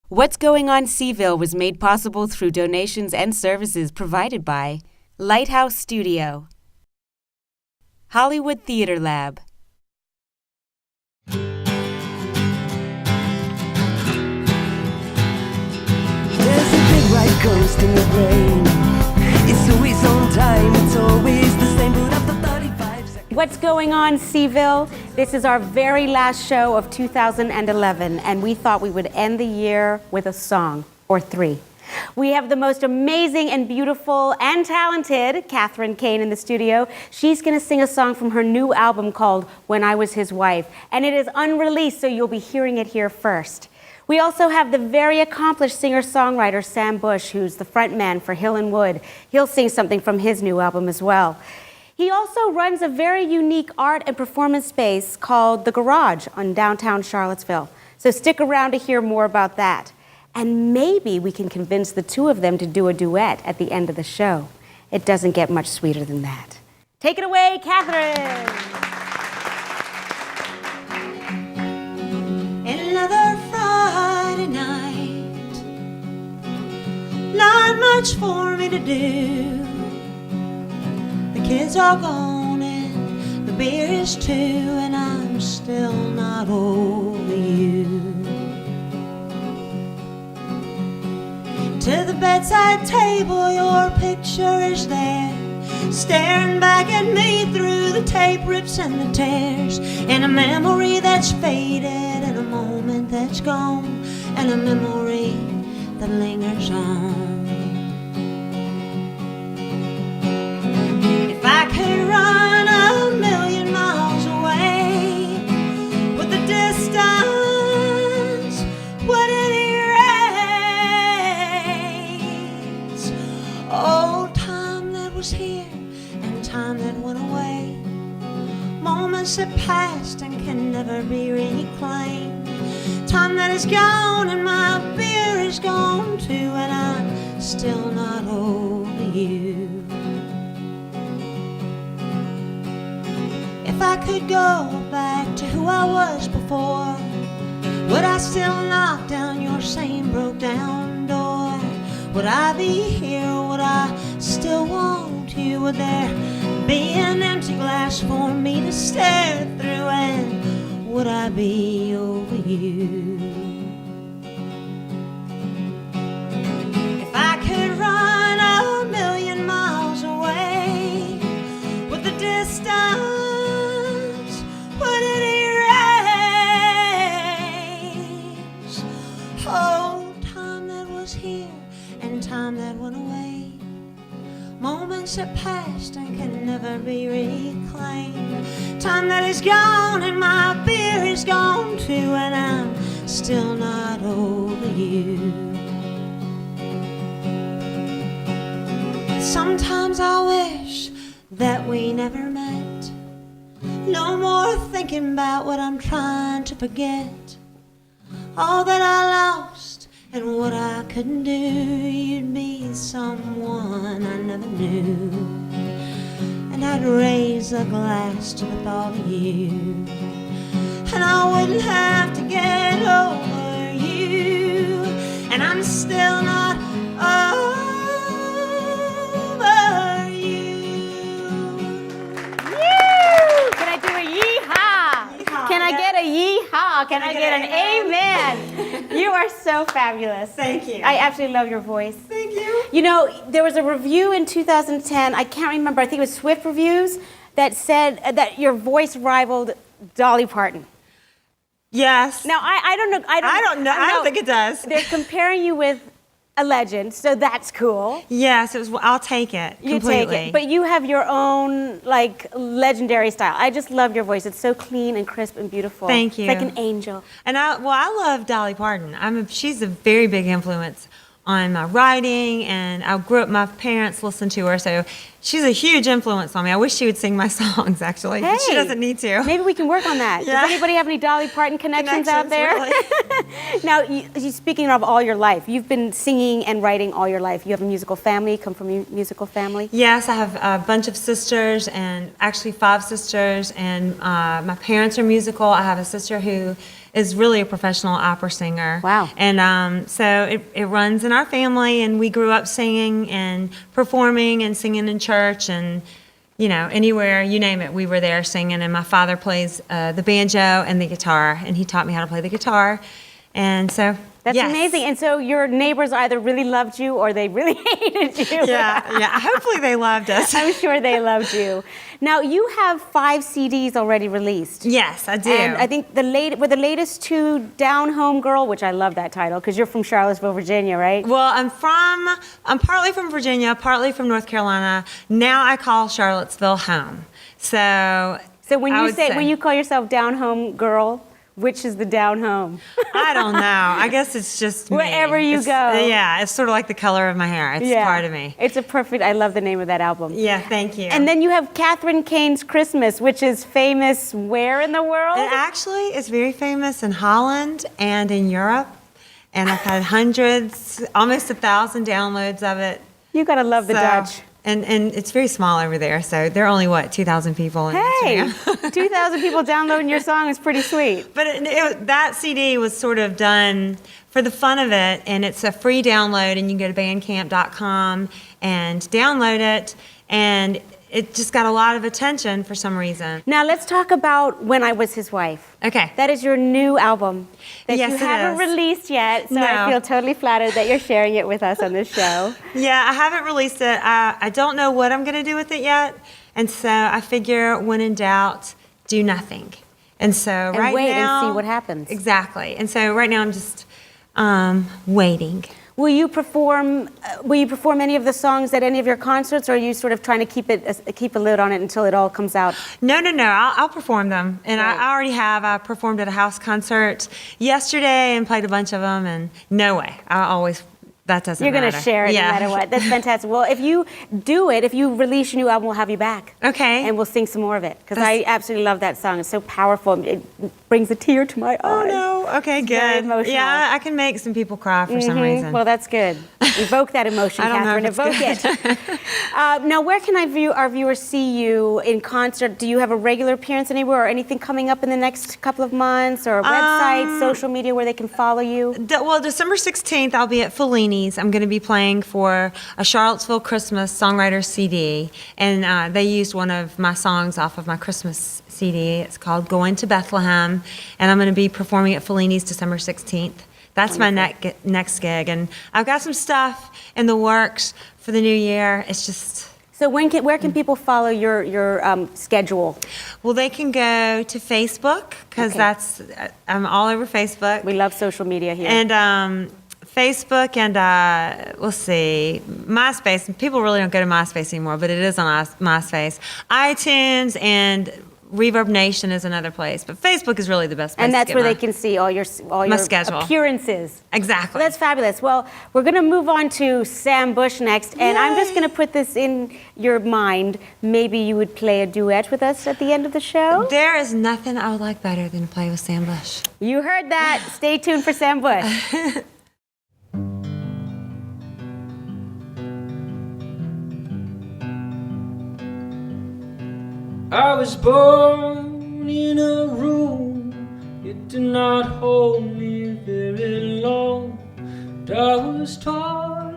What's Going on Seaville was made possible through donations and services provided by Lighthouse Studio, Hollywood Theater Lab, There's a big white ghost in your brain. It's always on time, it's always the same, but after 35 seconds. What's Going on, Seaville? This is our very last show of 2011, and we thought we would end the year with a song, or three. We have the most amazing and beautiful and talented Kathryn Caine in the studio. She's going to sing a song from her new album called When I Was His Wife, and it is unreleased, so you'll be hearing it here first. We also have the very accomplished singer-songwriter Sam Bush, who's the frontman for Hill and Wood. He'll sing something from his new album as well. He also runs a very unique art and performance space called The Garage on downtown Charlottesville. So stick around to hear more about that. And maybe we can convince the two of them to do a duet at the end of the show. It doesn't get much sweeter than that. Take it away, Kathryn! Another Friday night, not much for me to do. The kids are gone and the beer is too, and I'm still not over you. To the bedside table, your picture is there, staring back at me through the tape rips and the tears, and a memory that's faded, and a moment that's gone, and a memory that lingers on. If I could run 1,000,000 miles away, with the distance, would it erase old time that was here and time that went away, moments that passed and can never be reclaimed, time that is gone and my beer is gone too, and I'm still not over you. If I could go back to who I was before, would I still knock down your same broke down door? Would I be here? Would I still want you? Would there be an empty glass for me to stare through? And would I be over you? If I could run 1,000,000 miles away, with the distance, would it erase old time that was here and time that went away, moments that passed and can never be reclaimed, time that is gone and my beer is gone too, and I'm still not over you. Sometimes I wish that we never met, no more thinking about what I'm trying to forget, all that I lost and what I couldn't do. You'd be someone I never knew, and I'd raise a glass to the thought of you, and I wouldn't have to get over you, and I'm still not over you. Can I do a yee-haw? Can I get a yee-haw? Can I get an amen? You are so fabulous. Thank you. I absolutely love your voice. Thank you. You know, there was a review in 2010, I can't remember, I think it was Swift Reviews, that said that your voice rivaled Dolly Parton. Yes. Now, I don't know. I don't know. I don't think it does. They're comparing you with a legend, so that's cool. Yes, it was. I'll take it completely. You take it, but you have your own like legendary style. I just love your voice. It's so clean and crisp and beautiful. Thank you. It's like an angel. And I love Dolly Parton. She's a very big influence on my writing, and I grew up. My parents listened to her, so She's a huge influence on me. I wish she would sing my songs, actually. But she doesn't need to. Maybe we can work on that. Yeah. Does anybody have any Dolly Parton connections out there? Really. Now, speaking of all your life, you've been singing and writing all your life. You have a musical family, come from a musical family? Yes, I have a bunch of sisters, and actually 5 sisters, and my parents are musical. I have a sister who is really a professional opera singer. Wow. And so it runs in our family, and we grew up singing and performing and singing in church, and anywhere, you name it, we were there singing. And my father plays the banjo and the guitar, and he taught me how to play the guitar. And so, That's amazing. And so your neighbors either really loved you or they really hated you. Yeah. Hopefully they loved us. I'm sure they loved you. Now, you have 5 CDs already released. Yes, I do. And I think the latest 2 Down Home Girl, which I love that title because you're from Charlottesville, Virginia, right? Well, I'm partly from Virginia, partly from North Carolina. Now I call Charlottesville home. So when you call yourself Down Home Girl, which is the down home? I don't know. I guess it's just me. Wherever you go. Yeah, it's sort of like the color of my hair. It's part of me. It's I love the name of that album. Yeah, thank you. And then you have Kathryn Caine's Christmas, which is famous where in the world? It actually is very famous in Holland and in Europe. And I've had hundreds, almost 1,000 downloads of it. You gotta love the Dutch. And it's very small over there, so there are only, 2,000 people in Instagram. 2,000 people downloading your song is pretty sweet. But that CD was sort of done for the fun of it, and it's a free download, and you can go to bandcamp.com and download it, and it just got a lot of attention for some reason. Now let's talk about When I Was His Wife. Okay. That is your new album that Yes, you it haven't is. released yet, so No. I feel totally flattered that you're sharing it with us on this show. Yeah, I haven't released it. I don't know what I'm going to do with it yet, and so I figure when in doubt, do nothing. And so right wait now... and see what happens. Exactly. And so right now I'm just waiting. Will you perform any of the songs at any of your concerts, or are you sort of trying to keep a lid on it until it all comes out? No. I'll perform them, and Right. I already have. I performed at a house concert yesterday and played a bunch of them. And no way, that doesn't You're matter. going to share it no matter what. That's fantastic. Well, if you release your new album, we'll have you back. Okay. And we'll sing some more of it, because I absolutely love that song. It's so powerful. It brings a tear to my eye. Oh no. Okay, It's good. very emotional. Yeah, I can make some people cry for some reason. Well, that's good. Evoke that emotion, I don't know Kathryn. if it's Evoke it. Now, where can our viewers see you in concert? Do you have a regular appearance anywhere, or anything coming up in the next couple of months, or a website, social media where they can follow you? Well, December 16th, I'll be at Fellini's. I'm going to be playing for a Charlottesville Christmas songwriter CD, and they used one of my songs off of my Christmas CD. It's called Going to Bethlehem, and I'm going to be performing at Fellini's December 16th. That's my next gig, and I've got some stuff in the works for the new year. It's just... So where can people follow your schedule? Well, they can go to Facebook, because I'm all over Facebook. We love social media here. And Facebook and, let's see, MySpace. People really don't go to MySpace anymore, but it is on MySpace. iTunes and Reverb Nation is another place, but Facebook is really the best place. And that's to get where my, they can see all your schedule. appearances. Exactly. Well, that's fabulous. Well, we're going to move on to Sam Bush next, and I'm just going to put this in your mind. Maybe you would play a duet with us at the end of the show? There is nothing I would like better than to play with Sam Bush. You heard that. Stay tuned for Sam Bush. I was born in a room, it did not hold me very long. And I was taught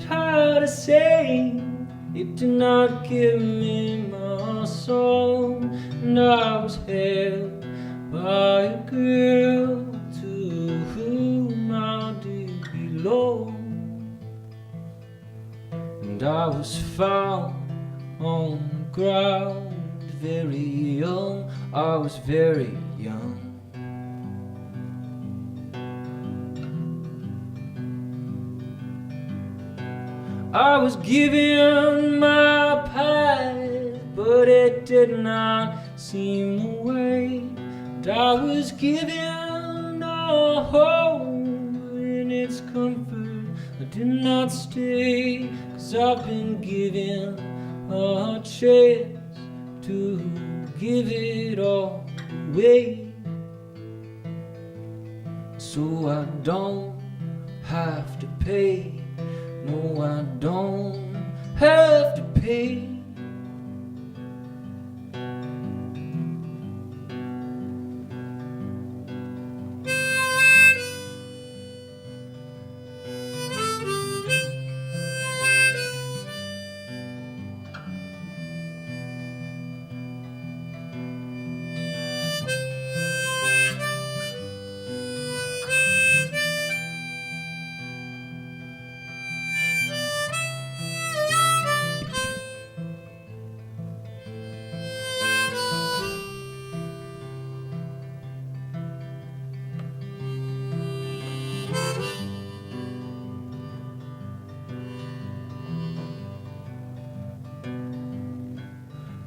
how to sing, it did not give me my song. And I was held by a girl to whom I did belong. And I was found on the ground very young, I was very young. I was given my path, but it did not seem the way. And I was given a home, but in its comfort I did not stay. 'Cause I've been given a chance to give it all away, so I don't have to pay. No, I don't have to pay.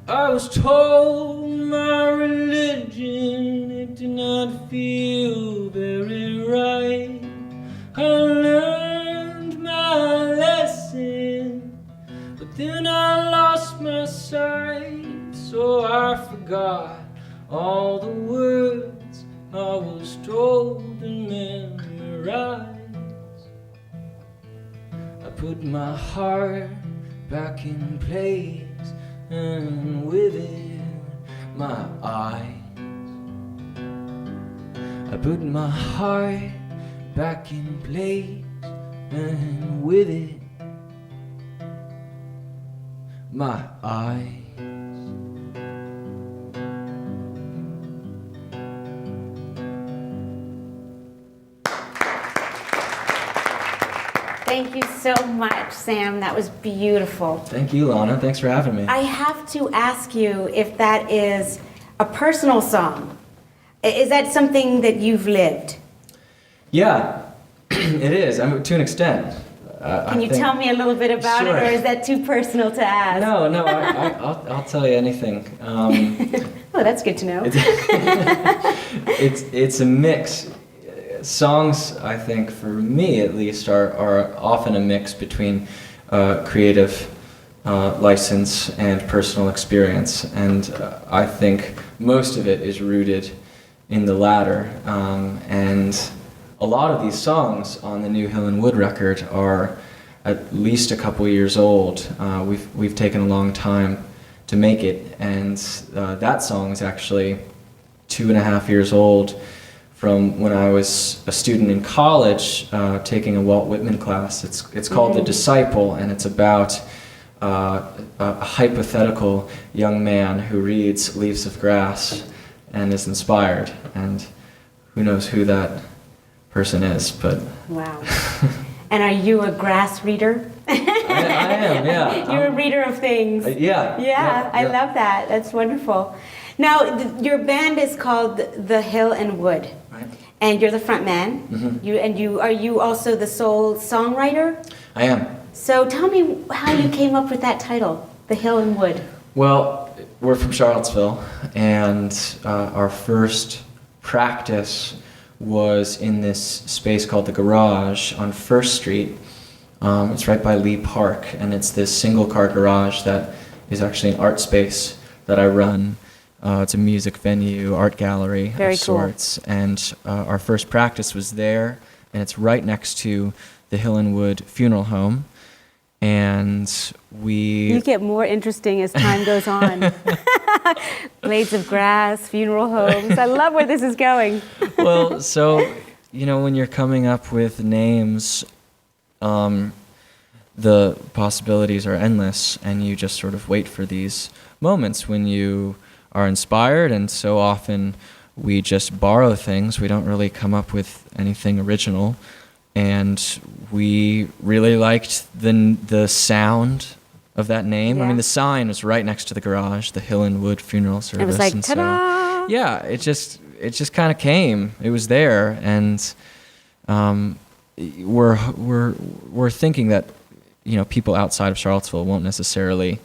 I was told my religion, it did not feel very right. I learned my lesson, but then I lost my sight. So I forgot all the words I was told and memorized. I put my heart back in place, and with it, my eyes. I put my heart back in place, and with it, my eyes. Thank you so much, Sam. That was beautiful. Thank you, Lana. Thanks for having me. I have to ask you if that is a personal song. Is that something that you've lived? Yeah, it is. I mean, to an extent. Can you tell me a little bit about Sure. it, or is that too personal to ask? No, I'll tell you anything. Oh, that's good to know. It's a mix. Songs, I think, for me at least, are often a mix between creative license and personal experience, and I think most of it is rooted in the latter. And a lot of these songs on the new Hill and Wood record are at least a couple years old. We've taken a long time to make it, and that song is actually 2.5 years old from when I was a student in college taking a Walt Whitman class. It's called The Disciple, and it's about a hypothetical young man who reads Leaves of Grass and is inspired, and who knows who that person is, but... Wow. And are you a grass reader? I am, yeah. You're a reader of things. Yeah. I love that. That's wonderful. Now, your band is called The Hill and Wood. Right. And you're the front man. Mm-hmm. Are you also the sole songwriter? I am. So tell me how you came up with that title, The Hill and Wood. Well, we're from Charlottesville, and our first practice was in this space called the Garage on First Street. It's right by Lee Park, and it's this single-car garage that is actually an art space that I run. It's a music venue, art gallery Very of sorts, cool. And our first practice was there, and it's right next to the Hill and Wood Funeral Home. And You get more interesting as time goes on. Blades of grass, funeral homes. I love where this is going. Well, so, when you're coming up with names, the possibilities are endless, and you just sort of wait for these moments when you are inspired, and so often we just borrow things. We don't really come up with anything original. And we really liked the sound of that name. Yeah. I mean, the sign was right next to the garage, the Hill and Wood Funeral Service. It was like, and ta-da! So, yeah, it just kind of came. It was there, and we're thinking that people outside of Charlottesville won't necessarily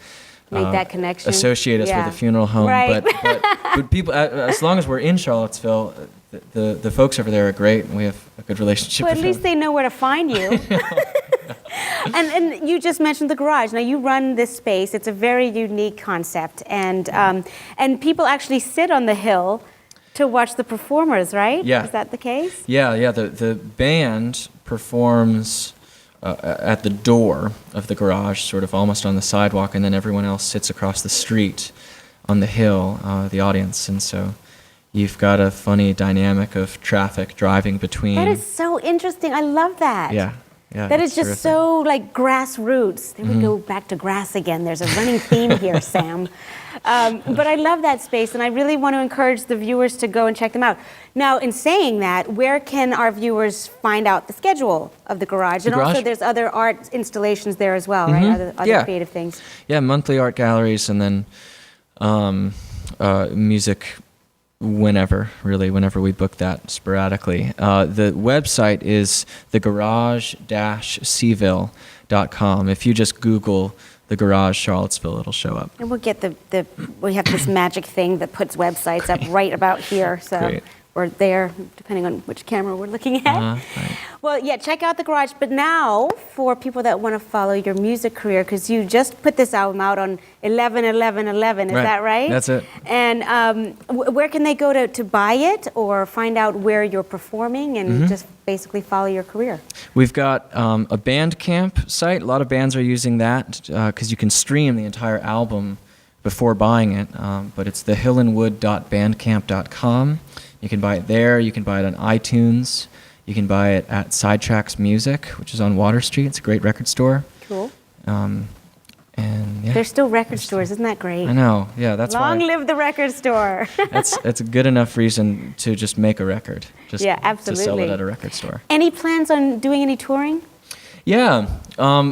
Make that connection. associate us with a funeral home, right. but people, as long as we're in Charlottesville, the folks over there are great, and we have a good relationship Well, at with least them. they know where to find you. And you just mentioned the garage. Now you run this space. It's a very unique concept, and people actually sit on the hill to watch the performers, right? Yeah. Is that the case? Yeah. The band performs at the door of the garage, sort of almost on the sidewalk, and then everyone else sits across the street on the hill, the audience, and so you've got a funny dynamic of traffic driving between. That is so interesting. I love that. Yeah. That is just terrific. so like grassroots. There we go back to grass again. There's a running theme here, Sam. But I love that space, and I really want to encourage the viewers to go and check them out. Now, in saying that, where can our viewers find out the schedule of the garage? And also, there's other art installations there as well, right? Other creative things. Yeah, monthly art galleries, and then music whenever we book that sporadically. The website is thegarage-seville.com. If you just Google the Garage Charlottesville, it'll show up. And we'll get we have this magic thing that puts websites up right about here. So Great. Or there, depending on which camera we're looking at. Right. Well, yeah, check out the garage. But now, for people that want to follow your music career, because you just put this album out on 11/11/11, is that right? That's it. And where can they go to buy it or find out where you're performing and just basically follow your career? We've got a Bandcamp site. A lot of bands are using that because you can stream the entire album before buying it. But it's thehillandwood.bandcamp.com. You can buy it there. You can buy it on iTunes. You can buy it at Sidetracks Music, which is on Water Street. It's a great record store. Cool. And yeah. There's still record stores. Isn't that great? I know. Yeah, that's Long why. live the record store. That's a good enough reason to just make a record. Just Yeah, absolutely. to sell it at a record store. Any plans on doing any touring? Yeah,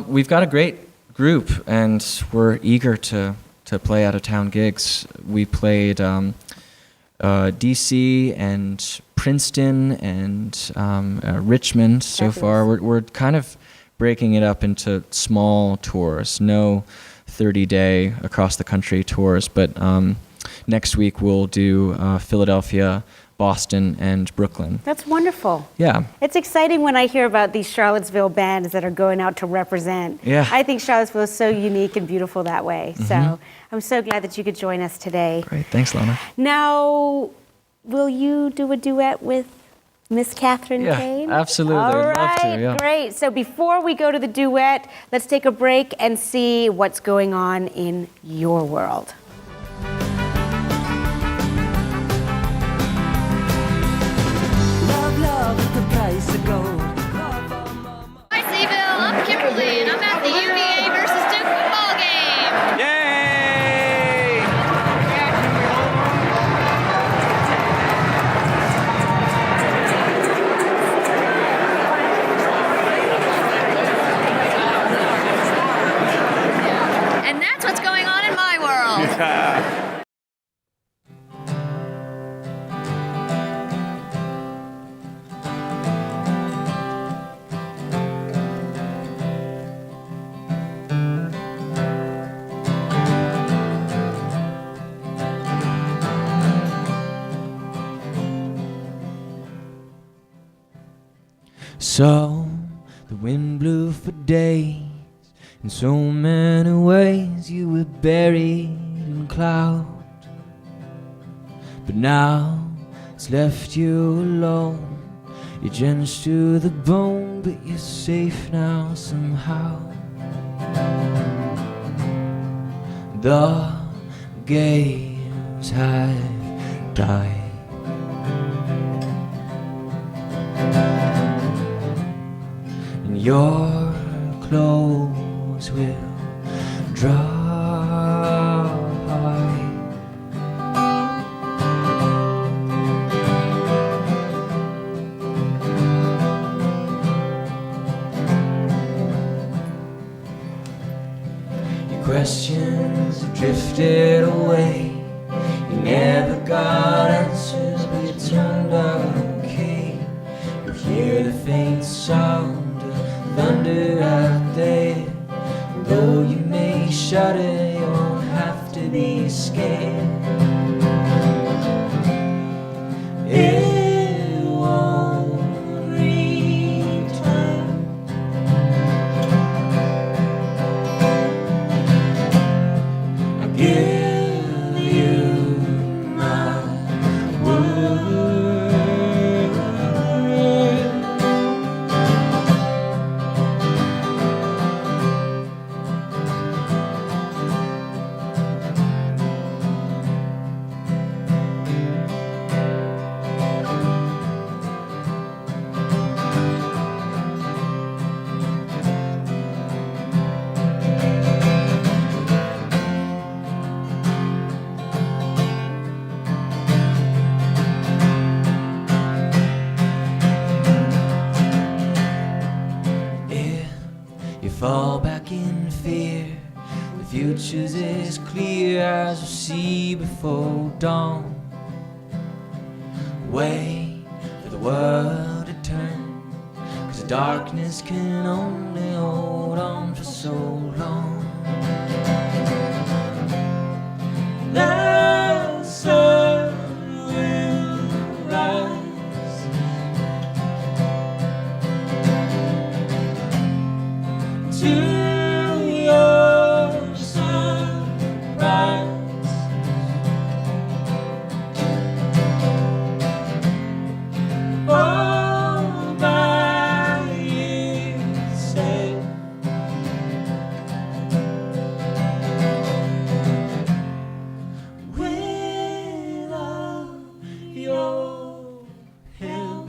we've got a great group, and we're eager to play out-of-town gigs. We played D.C. and Princeton and Richmond so far. We're kind of breaking it up into small tours, no 30-day across-the-country tours, but next week we'll do Philadelphia, Boston, and Brooklyn. That's wonderful. Yeah. It's exciting when I hear about these Charlottesville bands that are going out to represent. Yeah. I think Charlottesville is so unique and beautiful that way. So I'm so glad that you could join us today. Great. Thanks, Lana. Now, will you do a duet with Miss Kathryn Caine? Yeah, absolutely. All I'd love to, right, yeah. great. So before we go to the duet, let's take a break and see what's going on in your world. Love is the price of gold. Hi, Seville. I'm Kimberly, and I'm at the UVA versus Duke football game. Yay! And that's what's going on in my world. So the wind blew for days. In so many ways you were buried in cloud. But now it's left you alone. You're drenched to the bone, but you're safe now somehow. The games have died. And your clothes will dry. Your questions have drifted away. You never got answers, but you turned out okay. You hear the faint sound of thunder out there. Though you may shudder, you won't have to be scared. It won't return. fall back in fear. The future's as clear as we see before dawn. Wait for the world to turn, 'cause darkness can only hold on for so long. The sun will rise, to your sunrise. All by yourself. Without your help.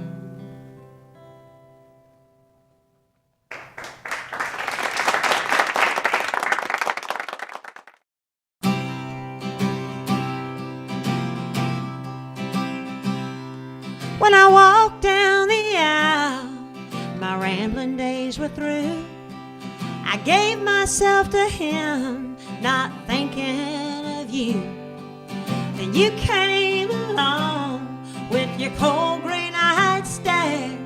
When I walked down the aisle, my rambling days were through. I gave myself to him, not thinking of you. Then you came along with your cold green-eyed stare.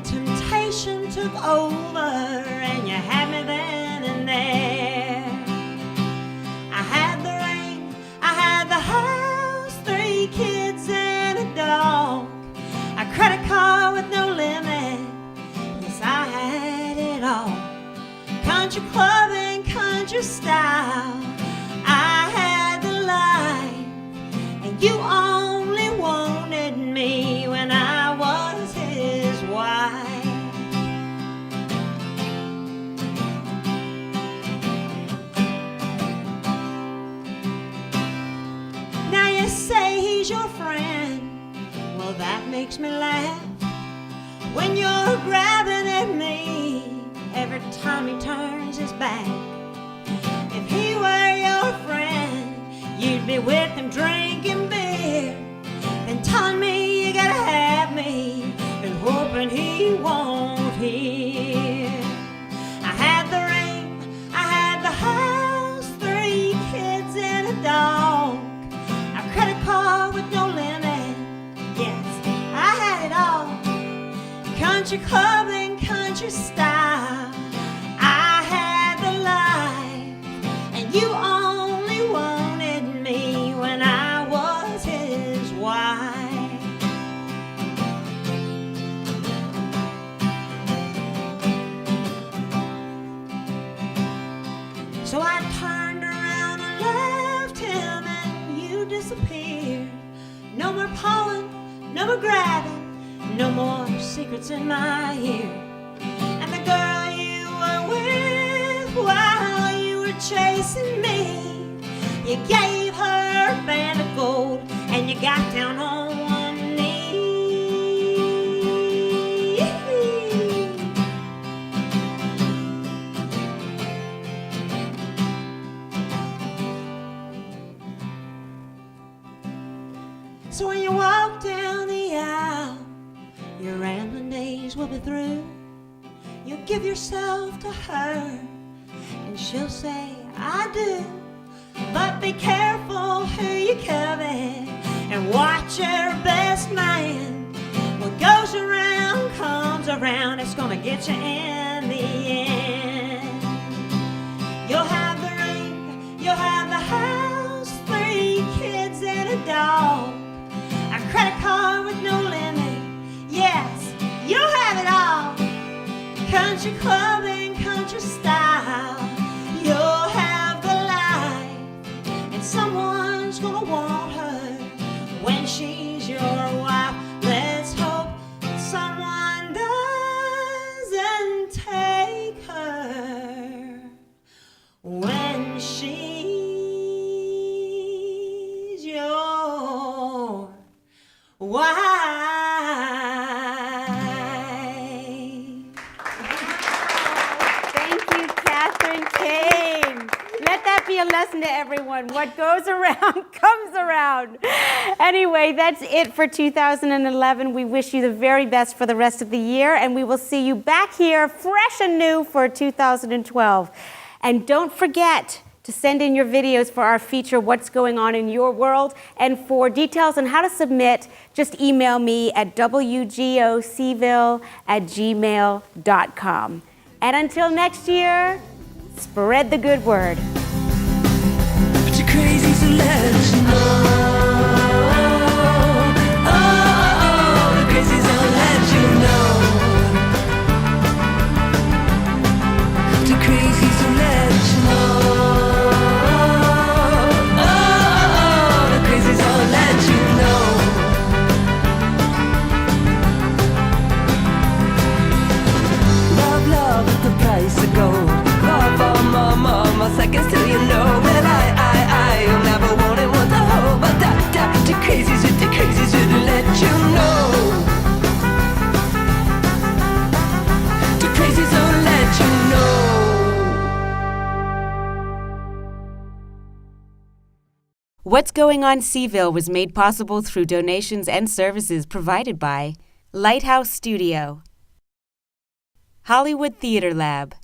Temptation took over and you had me then and there. I had the ring, I had the house, 3 kids and a dog, a credit card with no limit. Yes, I had it all. Country club and country style. I had the life, and you only wanted me when I was his wife. Now you say he's your friend. Well, that makes me laugh. When you're grabbing at me every time he turns his back. If he were your friend, you'd be with him drinking beer and telling me you gotta have me and hoping he won't hear. I had the ring, I had the house, 3 kids and a dog, a credit card with no limit. Yes, I had it all. Country club and country style. I had the life, and you only wanted me when I was his wife. So I turned around and left him, and you disappeared. No more pulling, no more grabbing, no more secrets in my ear. And the girl you were with while you were chasing me, you gave her a band of gold and you got down on one knee. So when you walk down the aisle, your rambling days will be through. You'll give yourself to her, and she'll say, I do. But be careful who you covet, and watch your best man. What goes around comes around, it's gonna get you in the end. You'll have the ring, you'll have the house, 3 kids and a dog, a credit card with no limit. Yes, you'll have it all. Country club and country style. You'll have the life, and someone's gonna want her when she's your wife. Let's hope someone doesn't take her when she's your wife. Thank you, Kathryn Caine. Let that be a lesson to everyone. What goes around comes around. Anyway, that's it for 2011. We wish you the very best for the rest of the year, and we will see you back here fresh and new for 2012. And don't forget to send in your videos for our feature, What's Going On in Your World. And for details on how to submit, just email me at wgocville@gmail.com. And until next year, spread the good word. But you're crazy, so let you know. The crazies don't let you know. The crazies don't let you know. The crazies don't let you know. Love, love is the price of gold. Love, mama, seconds till you know. Well, I'll never want it, want the whole. But the crazies with the crazies should let you know. The crazies don't let you know. What's Going On Seaville was made possible through donations and services provided by Lighthouse Studio, Hollywood Theater Lab,